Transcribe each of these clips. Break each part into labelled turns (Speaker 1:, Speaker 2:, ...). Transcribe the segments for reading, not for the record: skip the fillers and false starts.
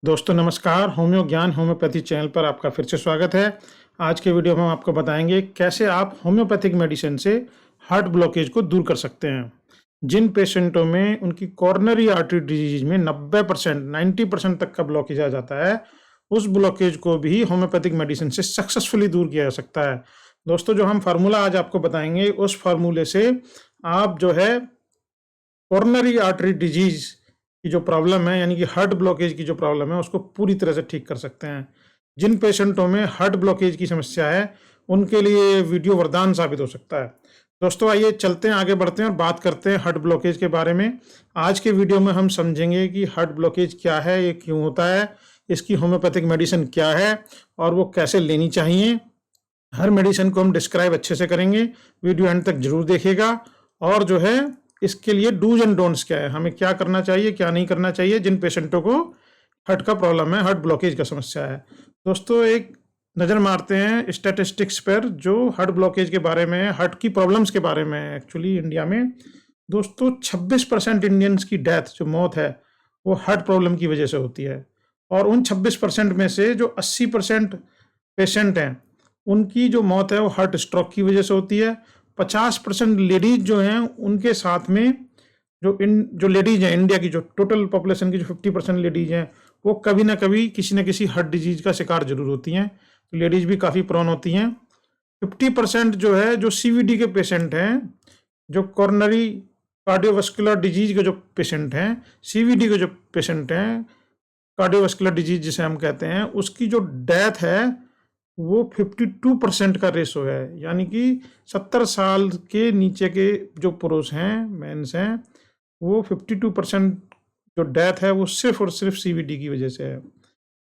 Speaker 1: दोस्तों नमस्कार, होम्यो ज्ञान होम्योपैथी चैनल पर आपका फिर से स्वागत है। आज के वीडियो में हम आपको बताएंगे कैसे आप होम्योपैथिक मेडिसिन से हार्ट ब्लॉकेज को दूर कर सकते हैं। जिन पेशेंटों में उनकी कॉर्नरी आर्टरी डिजीज में 90% 90% तक का ब्लॉकेज आ जाता है, उस ब्लॉकेज को भी होम्योपैथिक मेडिसिन से सक्सेसफुली दूर किया जा सकता है। दोस्तों जो हम फार्मूला आज आपको बताएंगे, उस फार्मूले से आप जो है कॉर्नरी आर्टरी डिजीज की जो प्रॉब्लम है, यानी कि हार्ट ब्लॉकेज की जो प्रॉब्लम है, उसको पूरी तरह से ठीक कर सकते हैं। जिन पेशेंटों में हार्ट ब्लॉकेज की समस्या है, उनके लिए ये वीडियो वरदान साबित हो सकता है। दोस्तों आइए चलते हैं, आगे बढ़ते हैं और बात करते हैं हार्ट ब्लॉकेज के बारे में। आज के वीडियो में हम समझेंगे कि हार्ट ब्लॉकेज क्या है, ये क्यों होता है, इसकी होम्योपैथिक मेडिसिन क्या है और वो कैसे लेनी चाहिए। हर मेडिसिन को हम डिस्क्राइब अच्छे से करेंगे, वीडियो एंड तक जरूर देखिएगा। और जो है इसके लिए डूज एंड डोंट्स क्या है, हमें क्या करना चाहिए क्या नहीं करना चाहिए जिन पेशेंटों को हार्ट का प्रॉब्लम है, हार्ट ब्लॉकेज का समस्या है। दोस्तों एक नज़र मारते हैं स्टैटिस्टिक्स पर जो हार्ट ब्लॉकेज के बारे में, हार्ट की प्रॉब्लम्स के बारे में। एक्चुअली इंडिया में दोस्तों 26% इंडियंस की डेथ, जो मौत है, वो हार्ट प्रॉब्लम की वजह से होती है। और उन 26% में से जो 80% पेशेंट हैं, उनकी जो मौत है वो हार्ट स्ट्रोक की वजह से होती है। 50% लेडीज जो हैं, उनके साथ में जो लेडीज हैं, इंडिया की जो टोटल पॉपुलेशन की जो 50% लेडीज हैं, वो कभी ना कभी किसी न किसी हार्ट डिजीज का शिकार जरूर होती हैं। तो लेडीज भी काफ़ी प्रोन होती हैं। 50% जो है, जो सीवीडी के पेशेंट हैं, जो कॉर्नरी कार्डियोवास्कुलर डिजीज के जो पेशेंट हैं, सीवीडी के जो पेशेंट हैं, कार्डियोवास्कुलर डिजीज जिसे हम कहते हैं, उसकी जो डेथ है वो 52% का रेशो है। यानी कि 70 साल के नीचे के जो पुरुष हैं, मेंस हैं, वो 52% जो डेथ है वो सिर्फ और सिर्फ सीवीडी की वजह से है।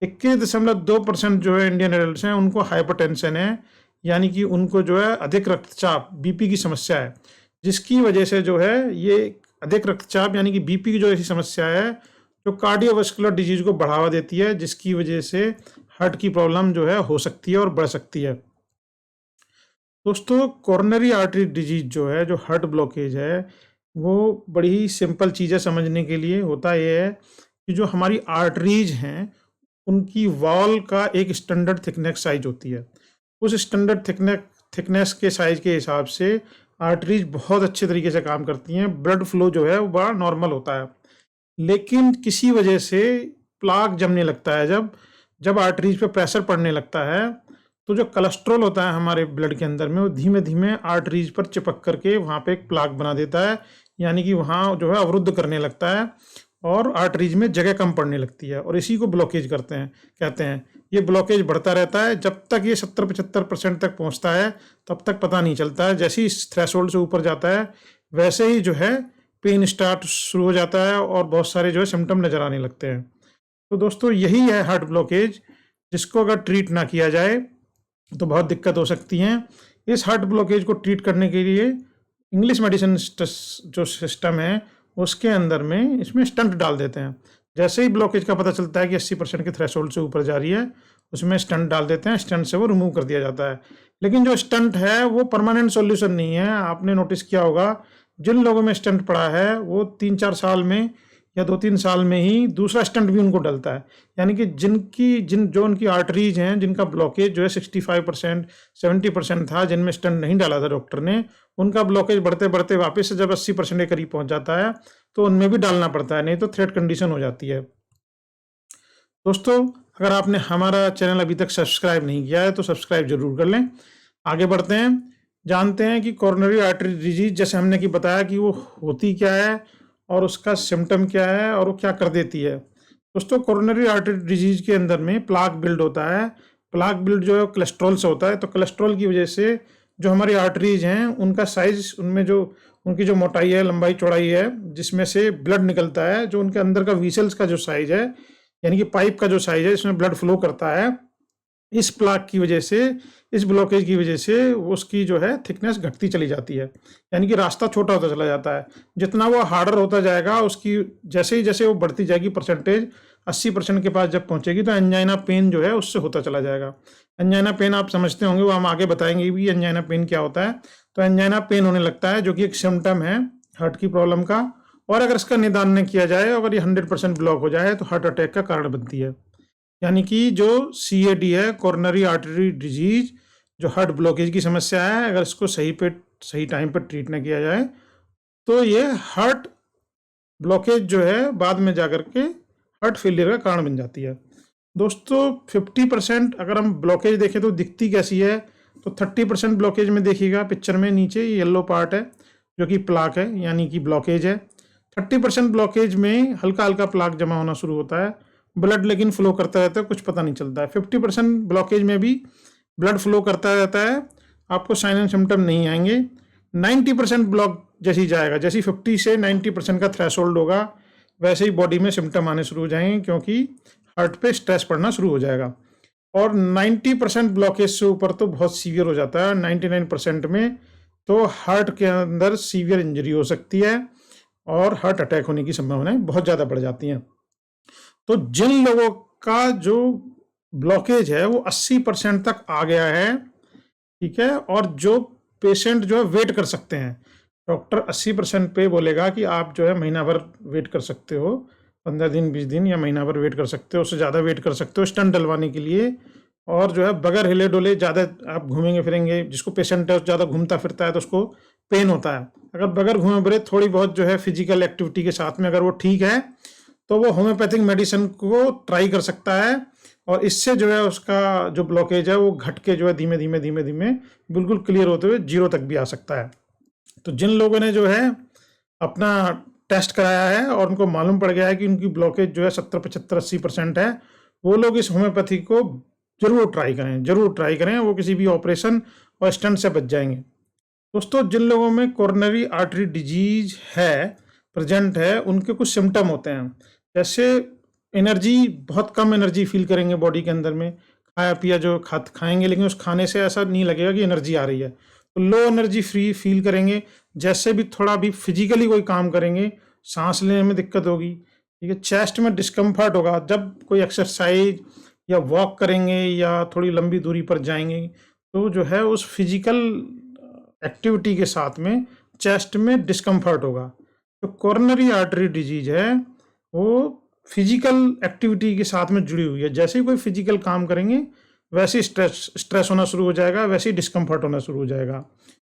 Speaker 1: 21.2% जो है इंडियन एडल्ट्स हैं, उनको हाइपरटेंशन है, यानी कि उनको जो है अधिक रक्तचाप, बीपी की समस्या है, जिसकी वजह से जो है ये अधिक रक्तचाप यानी कि बीपी की जो ऐसी समस्या है जो कार्डियोवास्कुलर डिजीज को बढ़ावा देती है, जिसकी वजह से हार्ट की प्रॉब्लम जो है हो सकती है और बढ़ सकती है। दोस्तों कॉर्नरी आर्टरी डिजीज जो है, जो हार्ट ब्लॉकेज है, वो बड़ी ही सिंपल चीज़ें समझने के लिए होता ये है कि जो हमारी आर्टरीज हैं, उनकी वॉल का एक स्टैंडर्ड थिकनेस साइज होती है। उस स्टैंडर्ड थिकनेस के साइज के हिसाब से आर्टरीज बहुत अच्छे तरीके से काम करती हैं। ब्लड फ्लो जो है वो बड़ा नॉर्मल होता है। लेकिन किसी वजह से प्लाक जमने लगता है, जब आर्टरीज पे प्रेशर पड़ने लगता है, तो जो कोलेस्ट्रॉल होता है हमारे ब्लड के अंदर में, वो धीमे धीमे आर्टरीज पर चिपक करके वहाँ पे एक प्लाक बना देता है, यानी कि वहाँ जो है अवरुद्ध करने लगता है और आर्टरीज में जगह कम पड़ने लगती है, और इसी को ब्लॉकेज कहते हैं। ये ब्लॉकेज बढ़ता रहता है जब तक ये 70-75% तक पहुँचता है, तब तक पता नहीं चलता है। जैसे ही इस थ्रेशोल्ड से ऊपर जाता है, वैसे ही जो है पेन स्टार्ट शुरू हो जाता है और बहुत सारे जो है सिम्टम नजर आने लगते हैं। तो दोस्तों यही है हार्ट ब्लॉकेज, जिसको अगर ट्रीट ना किया जाए तो बहुत दिक्कत हो सकती है। इस हार्ट ब्लॉकेज को ट्रीट करने के लिए इंग्लिश मेडिसिन जो सिस्टम है, उसके अंदर में इसमें स्टंट डाल देते हैं। जैसे ही ब्लॉकेज का पता चलता है कि 80% के थ्रेशोल्ड से ऊपर जा रही है, उसमें स्टंट डाल देते हैं, स्टंट से वो रिमूव कर दिया जाता है। लेकिन जो स्टंट है वो परमानेंट सॉल्यूशन नहीं है। आपने नोटिस किया होगा, जिन लोगों में स्टंट पड़ा है वो 3-4 साल में या 2-3 साल में ही दूसरा स्टंट भी उनको डलता है। यानी कि जो उनकी आर्टरीज हैं, जिनका ब्लॉकेज जो है 65% 70% था, जिनमें स्टंट नहीं डाला था डॉक्टर ने, उनका ब्लॉकेज बढ़ते बढ़ते वापस से जब 80% के करीब पहुंच जाता है, तो उनमें भी डालना पड़ता है, नहीं तो थ्रेट कंडीशन हो जाती है। दोस्तों अगर आपने हमारा चैनल अभी तक सब्सक्राइब नहीं किया है तो सब्सक्राइब जरूर कर लें। आगे बढ़ते हैं, जानते हैं कि कॉर्नरी आर्टरी डिजीज, जैसे हमने कि बताया कि वो होती क्या है और उसका सिम्टम क्या है और वो क्या कर देती है। दोस्तों कॉर्नरी आर्टरी डिजीज के अंदर में प्लाक बिल्ड होता है। प्लाक बिल्ड जो है कोलेस्ट्रॉल से होता है। तो कोलेस्ट्रॉल की वजह से जो हमारी आर्टरीज हैं, उनका साइज, उनमें जो उनकी जो मोटाई है, लंबाई चौड़ाई है, जिसमें से ब्लड निकलता है, जो उनके अंदर का वीसल्स का जो साइज है, यानी कि पाइप का जो साइज है, इसमें ब्लड फ्लो करता है, इस प्लाक की वजह से, इस ब्लॉकेज की वजह से उसकी जो है थिकनेस घटती चली जाती है, यानी कि रास्ता छोटा होता चला जाता है। जितना वो हार्डर होता जाएगा, उसकी जैसे वो बढ़ती जाएगी परसेंटेज, 80% के पास जब पहुंचेगी, तो एंजाइना पेन जो है उससे होता चला जाएगा। एंजाइना पेन आप समझते होंगे, वो हम आगे बताएंगे भी एंजाइना पेन क्या होता है। तो एंजाइना पेन होने लगता है, जो कि एक सिम्टम है हार्ट की प्रॉब्लम का, और अगर इसका निदान न किया जाए, अगर ये 100% ब्लॉक हो जाए तो हार्ट अटैक का कारण बनती है। यानी कि जो CAD है, कोरोनरी आर्टरी डिजीज, जो हार्ट ब्लॉकेज की समस्या है, अगर इसको सही टाइम पर ट्रीट न किया जाए तो ये हार्ट ब्लॉकेज जो है बाद में जाकर के हार्ट फेलियर का कारण बन जाती है। दोस्तों 50% अगर हम ब्लॉकेज देखें तो दिखती कैसी है, तो 30% ब्लॉकेज में देखिएगा पिक्चर में नीचे येलो पार्ट है जो कि प्लाक है, यानी कि ब्लॉकेज है। 30% ब्लॉकेज में हल्का हल्का प्लाक जमा होना शुरू होता है, ब्लड लेकिन फ्लो करता रहता है, कुछ पता नहीं चलता है। 50% ब्लॉकेज में भी ब्लड फ्लो करता रहता है, आपको साइन एंड सिम्टम नहीं आएंगे। 90% ब्लॉक जैसी जाएगा, जैसी 50 से 90% का थ्रेशोल्ड होगा, वैसे ही बॉडी में सिम्टम आने शुरू हो जाएंगे, क्योंकि हार्ट पे स्ट्रेस पड़ना शुरू हो जाएगा। और 90% ब्लॉकेज से ऊपर तो बहुत सीवियर हो जाता है। 99% में तो हार्ट के अंदर सीवियर इंजरी हो सकती है और हार्ट अटैक होने की संभावनाएं बहुत ज़्यादा बढ़ जाती हैं। तो जिन लोगों का जो ब्लॉकेज है वो 80% तक आ गया है, ठीक है, और जो पेशेंट जो है वेट कर सकते हैं, डॉक्टर 80% पे बोलेगा कि आप जो है महीना भर वेट कर सकते हो, 15 दिन 20 दिन या महीना भर वेट कर सकते हो, उससे ज़्यादा वेट कर सकते हो स्टंट डलवाने के लिए। और जो है बगैर हिले डोले ज़्यादा आप घूमेंगे फिरेंगे, जिसको पेशेंट है ज़्यादा घूमता फिरता है तो उसको पेन होता है। अगर बगैर घूमे फिरे थोड़ी बहुत जो है फिजिकल एक्टिविटी के साथ में अगर वो ठीक है तो वो होम्योपैथिक मेडिसिन को ट्राई कर सकता है, और इससे जो है उसका जो ब्लॉकेज है वो घट के जो है धीमे धीमे धीमे धीमे बिल्कुल क्लियर होते हुए 0 तक भी आ सकता है। तो जिन लोगों ने जो है अपना टेस्ट कराया है और उनको मालूम पड़ गया है कि उनकी ब्लॉकेज जो है 70, 75, 80% है, वो लोग इस होम्योपैथी को जरूर ट्राई करें, वो किसी भी ऑपरेशन और स्टंट से बच जाएंगे। दोस्तों जिन लोगों में कोरोनरी आर्टरी डिजीज है प्रेजेंट है, उनके कुछ सिम्टम होते हैं, जैसे एनर्जी, बहुत कम एनर्जी फील करेंगे बॉडी के अंदर में, खाया पिया जो खाएंगे लेकिन उस खाने से ऐसा नहीं लगेगा कि एनर्जी आ रही है, तो लो एनर्जी फ्री फील करेंगे। जैसे भी थोड़ा भी फिजिकली कोई काम करेंगे सांस लेने में दिक्कत होगी, ठीक है। चेस्ट में डिस्कम्फर्ट होगा, जब कोई एक्सरसाइज या वॉक करेंगे या थोड़ी लंबी दूरी पर जाएंगे तो जो है उस फिजिकल एक्टिविटी के साथ में चेस्ट में डिस्कम्फर्ट होगा। तो कोरोनरी आर्टरी डिजीज है वो फिजिकल एक्टिविटी के साथ में जुड़ी हुई है, जैसे ही कोई फिजिकल काम करेंगे वैसे ही स्ट्रेस होना शुरू हो जाएगा, वैसे ही डिस्कम्फर्ट होना शुरू हो जाएगा।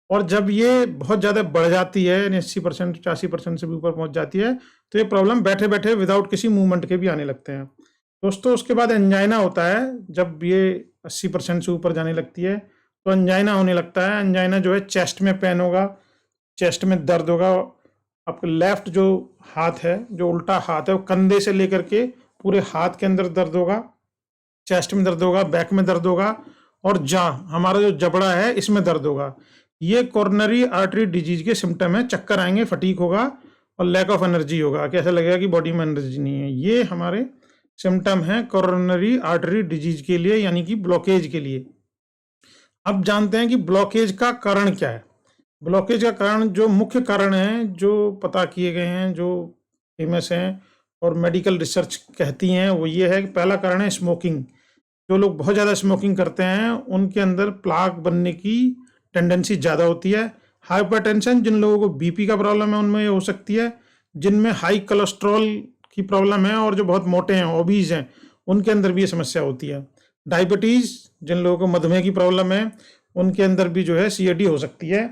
Speaker 1: और जब ये बहुत ज़्यादा बढ़ जाती है, 80%, 85% से भी ऊपर पहुंच जाती है, तो ये प्रॉब्लम बैठे बैठे विदाउट किसी मूवमेंट के भी आने लगते हैं। दोस्तों उसके बाद एंजाइना होता है, जब ये 80% से ऊपर जाने लगती है तो एंजाइना होने लगता है। एंजाइना जो है चेस्ट में पेन होगा, चेस्ट में दर्द होगा, आपका लेफ्ट जो हाथ है, जो उल्टा हाथ है, वो कंधे से लेकर के पूरे हाथ के अंदर दर्द होगा, चेस्ट में दर्द होगा, बैक में दर्द होगा, और हमारा जो जबड़ा है इसमें दर्द होगा। ये कोरोनरी आर्टरी डिजीज के सिम्टम है। चक्कर आएंगे, फटीक होगा और लैक ऑफ एनर्जी होगा, कैसा लगेगा कि बॉडी में एनर्जी नहीं है। ये हमारे सिम्टम है कोरोनरी आर्टरी डिजीज के लिए, यानी कि ब्लॉकेज के लिए। अब जानते हैं कि ब्लॉकेज का कारण क्या है। ब्लॉकेज का कारण, जो मुख्य कारण है जो पता किए गए हैं, जो फेमस हैं और मेडिकल रिसर्च कहती हैं, वो ये है कि पहला कारण है स्मोकिंग। जो लोग बहुत ज़्यादा स्मोकिंग करते हैं उनके अंदर प्लाक बनने की टेंडेंसी ज़्यादा होती है। हाइपरटेंशन, जिन लोगों को बीपी का प्रॉब्लम है उनमें ये हो सकती है। जिनमें हाई कोलेस्ट्रॉल की प्रॉब्लम है और जो बहुत मोटे हैं, ओबीज हैं, उनके अंदर भी ये समस्या होती है। डायबिटीज़, जिन लोगों को मधुमेह की प्रॉब्लम है उनके अंदर भी जो है CAD हो सकती है।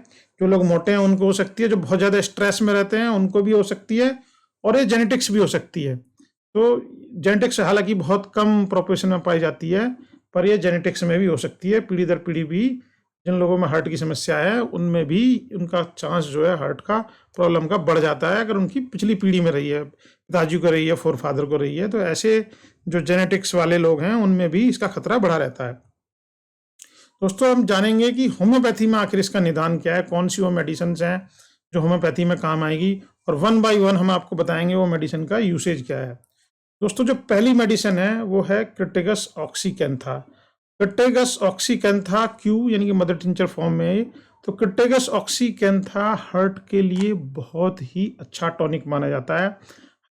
Speaker 1: जो लोग मोटे हैं उनको हो सकती है, जो बहुत ज़्यादा स्ट्रेस में रहते हैं उनको भी हो सकती है, और ये जेनेटिक्स भी हो सकती है। तो जेनेटिक्स हालांकि बहुत कम प्रोपोर्शन में पाई जाती है, पर ये जेनेटिक्स में भी हो सकती है। पीढ़ी दर पीढ़ी भी जिन लोगों में हार्ट की समस्या है उनमें भी उनका चांस जो है हार्ट का प्रॉब्लम का बढ़ जाता है, अगर उनकी पिछली पीढ़ी में रही है, पिताजी को रही है, फोर फादर को रही है, तो ऐसे जो जेनेटिक्स वाले लोग हैं उनमें भी इसका खतरा बढ़ा रहता है। दोस्तों हम जानेंगे कि होम्योपैथी में आखिर इसका निदान क्या है, कौन सी वो मेडिसिन हैं जो होम्योपैथी में काम आएगी, और 1 बाय 1 हम आपको बताएंगे वो मेडिसिन का यूसेज क्या है। दोस्तों जो पहली मेडिसिन है वो है क्रिटेगस ऑक्सीकैंथा। क्रिटेगस ऑक्सीकैंथा क्यू यानी कि मदर टिंचर फॉर्म में, तो क्रिटेगस ऑक्सीकैंथा हार्ट के लिए बहुत ही अच्छा टॉनिक माना जाता है।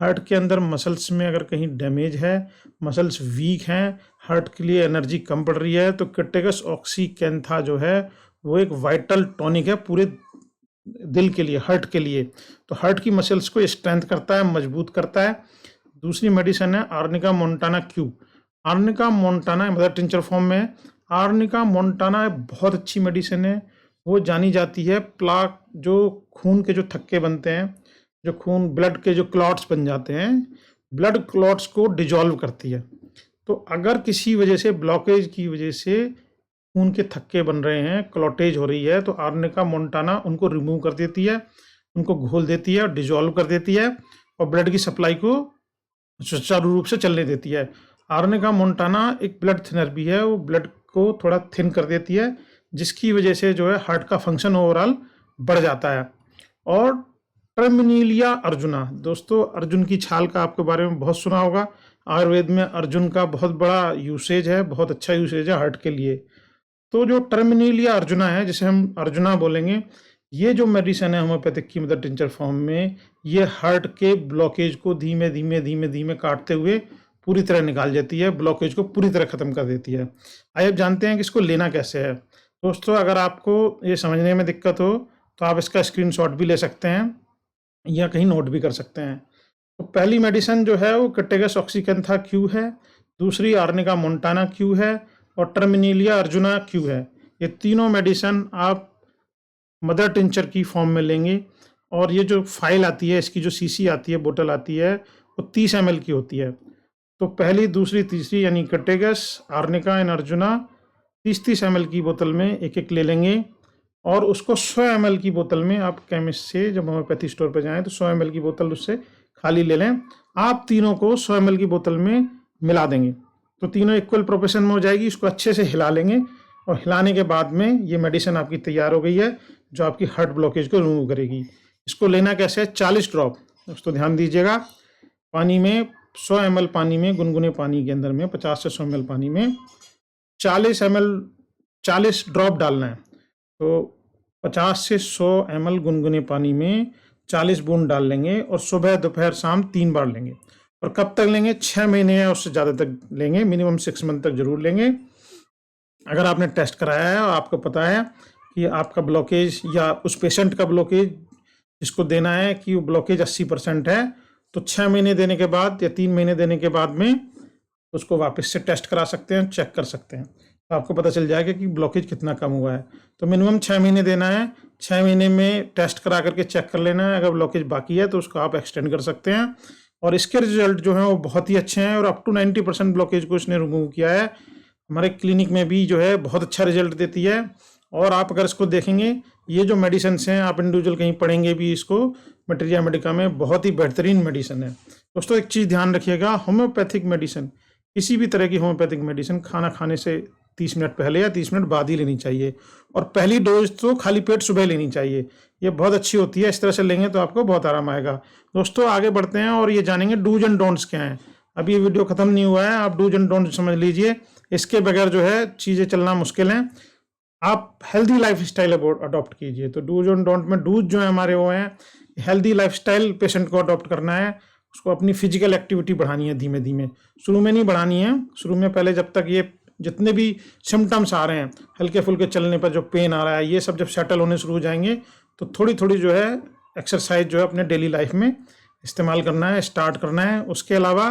Speaker 1: हार्ट के अंदर मसल्स में अगर कहीं डैमेज है, मसल्स वीक हैं, हार्ट के लिए एनर्जी कम पड़ रही है, तो क्रिटेगस ऑक्सीकैंथा जो है वो एक वाइटल टॉनिक है पूरे दिल के लिए, हार्ट के लिए, तो हार्ट की मसल्स को स्ट्रेंथ करता है, मजबूत करता है। दूसरी मेडिसिन है arnica Montana Q. Arnica Montana mother tincture form में है। आर्निका मोंटाना बहुत अच्छी मेडिसिन है। वो जानी जाती है प्लाक, जो खून के जो थक्के बनते हैं, जो खून ब्लड के जो क्लॉट्स बन जाते हैं, ब्लड क्लॉट्स को डिजॉल्व करती है। तो अगर किसी वजह से, ब्लॉकेज की वजह से खून के थक्के बन रहे हैं, क्लॉटेज हो रही है, तो आर्निका मोंटाना उनको रिमूव कर देती है, उनको घोल देती है और डिजॉल्व कर देती है और ब्लड की सप्लाई को सुचारू रूप से चलने देती है। आर्निका मोंटाना एक ब्लड थिनर भी है, वो ब्लड को थोड़ा थिन कर देती है, जिसकी वजह से जो है हार्ट का फंक्शन ओवरऑल बढ़ जाता है। और टर्मिनेलिया अर्जुना, दोस्तों अर्जुन की छाल का आपके बारे में बहुत सुना होगा। आयुर्वेद में अर्जुन का बहुत बड़ा यूसेज है, बहुत अच्छा यूसेज है हार्ट के लिए। तो जो टर्मिनेलिया अर्जुना है, जिसे हम अर्जुना बोलेंगे, ये जो मेडिसिन है होम्योपैथिक की मदर टिंचर फॉर्म में, ये हार्ट के ब्लॉकेज को धीमे धीमे धीमे धीमे काटते हुए पूरी तरह निकाल देती है, ब्लॉकेज को पूरी तरह खत्म कर देती है। आइए अब जानते हैं कि इसको लेना कैसे है। दोस्तों अगर आपको ये समझने में दिक्कत हो तो आप इसका स्क्रीनशॉट भी ले सकते हैं या कहीं नोट भी कर सकते हैं। तो पहली मेडिसिन जो है वो कटेगस ऑक्सीकेंथा क्यू है, दूसरी आर्निका मोंटाना क्यू है और टर्मिनेलिया अर्जुना क्यू है। ये तीनों मेडिसिन आप मदर टिंचर की फॉर्म में लेंगे और ये जो फाइल आती है, इसकी जो सीसी आती है, बोतल आती है, वो 30 ml की होती है। तो पहली, दूसरी, तीसरी यानी कटेगस, आर्निका एंड अर्जुना 30-30 ml की बोतल में एक एक ले लेंगे और उसको 100 ml की बोतल में आप केमिस्ट से जब होम्योपैथी स्टोर पर जाएं तो 100 ml की बोतल उससे खाली ले लें। आप तीनों को 100 ml की बोतल में मिला देंगे तो तीनों इक्वल प्रोपोर्शन में हो जाएगी। इसको अच्छे से हिला लेंगे और हिलाने के बाद में ये मेडिसिन आपकी तैयार हो गई है, जो आपकी हार्ट ब्लॉकेज को रिमूव करेगी। इसको लेना कैसे है? 40 ड्रॉप, दोस्तों ध्यान दीजिएगा, पानी में 100 ml पानी में, गुनगुने पानी के अंदर में 50 से 100 ml पानी में 40 ड्रॉप डालना है। तो 50 से 100 ml गुनगुने पानी में 40 बूंद डाल लेंगे और सुबह दोपहर शाम 3 बार लेंगे। और कब तक लेंगे? 6 महीने या उससे ज़्यादा तक लेंगे, मिनिमम 6 मंथ तक जरूर लेंगे। अगर आपने टेस्ट कराया है और आपको पता है कि आपका ब्लॉकेज या उस पेशेंट का ब्लॉकेज जिसको देना है कि वो ब्लॉकेज 80% है, तो 6 महीने देने के बाद या 3 महीने देने के बाद में उसको वापस से टेस्ट करा सकते हैं, चेक कर सकते हैं, तो आपको पता चल जाएगा कि ब्लॉकेज कितना कम हुआ है। तो मिनिमम 6 महीने देना है, 6 महीने में टेस्ट करा करके चेक कर लेना है। अगर ब्लॉकेज बाकी है तो उसको आप एक्सटेंड कर सकते हैं और इसके रिजल्ट जो हैं वो बहुत ही अच्छे हैं और अप टू 90% ब्लॉकेज को इसने रिमूव किया है। हमारे क्लिनिक में भी जो है बहुत अच्छा रिजल्ट देती है। और आप अगर इसको देखेंगे, ये जो मेडिसिन हैं, आप इंडिविजुअल कहीं पढ़ेंगे भी इसको, मटेरिया मेडिका में बहुत ही बेहतरीन मेडिसिन है। दोस्तों एक चीज़ ध्यान रखिएगा, होम्योपैथिक मेडिसिन, किसी भी तरह की होम्योपैथिक मेडिसिन खाना खाने से 30 मिनट पहले या 30 मिनट बाद ही लेनी चाहिए और पहली डोज तो खाली पेट सुबह लेनी चाहिए। ये बहुत अच्छी होती है, इस तरह से लेंगे तो आपको बहुत आराम आएगा। दोस्तों आगे बढ़ते हैं और ये जानेंगे डूज एंड डोंट्स क्या हैं। अभी ये वीडियो खत्म नहीं हुआ है, आप डूज एंड डोंट्स समझ लीजिए, इसके बगैर जो है चीज़ें चलना मुश्किल है। आप हेल्दी लाइफ स्टाइल अडॉप्ट कीजिए। तो डूज एंड डोंट में डूज जो है हमारे वो हैं, हेल्दी लाइफ स्टाइल पेशेंट को अडॉप्ट करना है, उसको अपनी फिजिकल एक्टिविटी बढ़ानी है धीमे धीमे, शुरू में नहीं बढ़ानी है। शुरू में पहले जब तक ये जितने भी सिम्टम्स आ रहे हैं, हल्के फुल्के चलने पर जो पेन आ रहा है, ये सब जब सेटल होने शुरू हो जाएंगे तो थोड़ी थोड़ी जो है एक्सरसाइज जो है अपने डेली लाइफ में इस्तेमाल करना है, स्टार्ट करना है। उसके अलावा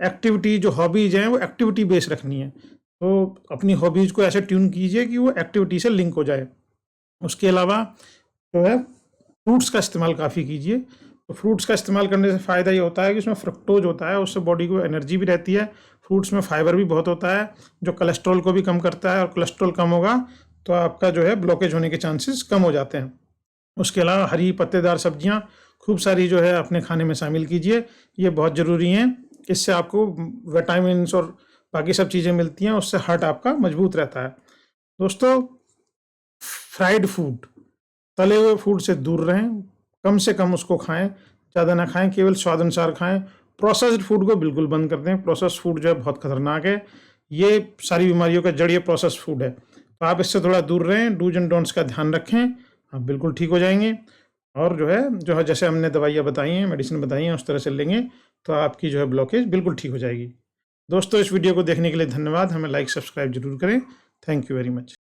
Speaker 1: एक्टिविटी, जो हॉबीज़ हैं वो एक्टिविटी बेस्ड रखनी है। तो अपनी हॉबीज़ को ऐसे ट्यून कीजिए कि वो एक्टिविटी से लिंक हो जाए। उसके अलावा जो है फ्रूट्स का इस्तेमाल काफ़ी कीजिए। तो फ्रूट्स का इस्तेमाल करने से फ़ायदा ये होता है कि उसमें फ्रक्टोज होता है, उससे बॉडी को एनर्जी भी रहती है। फ्रूट्स में फाइबर भी बहुत होता है जो कोलेस्ट्रॉल को भी कम करता है, और कोलेस्ट्रॉल कम होगा तो आपका जो है ब्लॉकेज होने के चांसेस कम हो जाते हैं। उसके अलावा हरी पत्तेदार सब्जियां खूब सारी जो है अपने खाने में शामिल कीजिए, ये बहुत ज़रूरी हैं। इससे आपको विटामिन और बाकी सब चीज़ें मिलती हैं, उससे हार्ट आपका मजबूत रहता है। दोस्तों फ्राइड फूड, तले हुए फूड से दूर रहें, कम से कम उसको खाएं, ज़्यादा ना खाएं, केवल स्वाद अनुसार खाएं। प्रोसेस्ड फूड को बिल्कुल बंद कर दें, प्रोसेस्ड फूड जो है बहुत खतरनाक है, ये सारी बीमारियों का जड़ ये प्रोसेस्ड फूड है। तो आप इससे थोड़ा दूर रहें, डूज एंड डोंट्स का ध्यान रखें, आप बिल्कुल ठीक हो जाएंगे। और जो है जैसे हमने दवाइयाँ बताई हैं, मेडिसिन बताई हैं, उस तरह से लेंगे तो आपकी जो है ब्लॉकेज बिल्कुल ठीक हो जाएगी। दोस्तों इस वीडियो को देखने के लिए धन्यवाद। हमें लाइक सब्सक्राइब जरूर करें। Thank you very much.